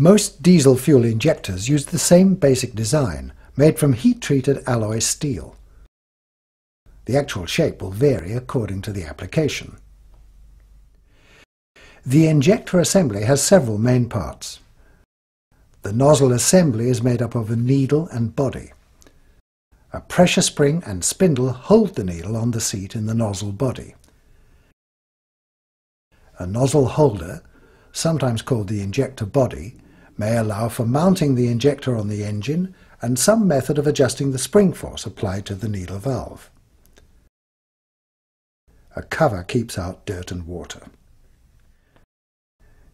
Most diesel fuel injectors use the same basic design, made from heat-treated alloy steel. The actual shape will vary according to the application. The injector assembly has several main parts. The nozzle assembly is made up of a needle and body. A pressure spring and spindle hold the needle on the seat in the nozzle body. A nozzle holder, sometimes called the injector body, may allow for mounting the injector on the engine and some method of adjusting the spring force applied to the needle valve. A cover keeps out dirt and water.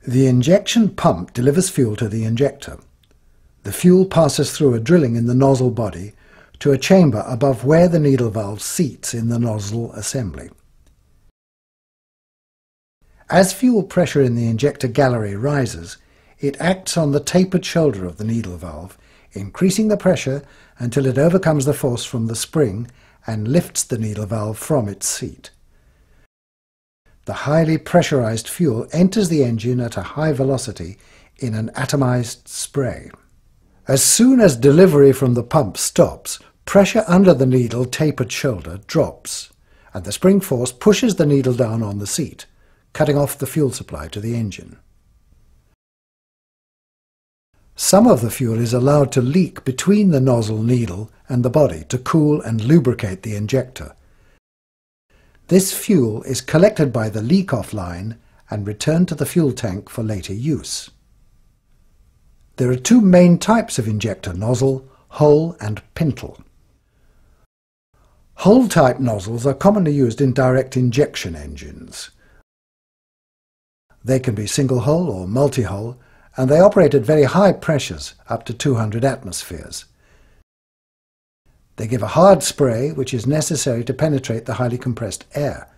The injection pump delivers fuel to the injector. The fuel passes through a drilling in the nozzle body to a chamber above where the needle valve seats in the nozzle assembly. As fuel pressure in the injector gallery rises, it acts on the tapered shoulder of the needle valve, increasing the pressure until it overcomes the force from the spring and lifts the needle valve from its seat. The highly pressurized fuel enters the engine at a high velocity in an atomized spray. As soon as delivery from the pump stops, pressure under the needle tapered shoulder drops, and the spring force pushes the needle down on the seat, cutting off the fuel supply to the engine. Some of the fuel is allowed to leak between the nozzle needle and the body to cool and lubricate the injector. This fuel is collected by the leak-off line and returned to the fuel tank for later use. There are two main types of injector nozzle, hole and pintle. Hole-type nozzles are commonly used in direct injection engines. They can be single-hole or multi-hole, and they operate at very high pressures, up to 200 atmospheres. They give a hard spray which is necessary to penetrate the highly compressed air.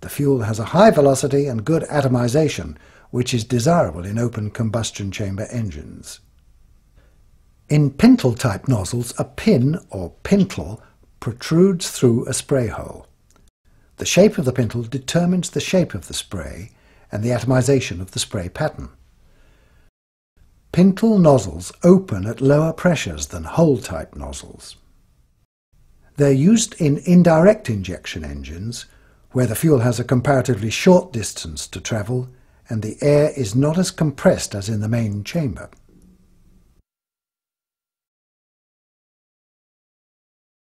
The fuel has a high velocity and good atomization, which is desirable in open combustion chamber engines. In pintle-type nozzles, a pin, or pintle, protrudes through a spray hole. The shape of the pintle determines the shape of the spray and the atomization of the spray pattern. Pintle nozzles open at lower pressures than hole-type nozzles. They're used in indirect injection engines, where the fuel has a comparatively short distance to travel and the air is not as compressed as in the main chamber.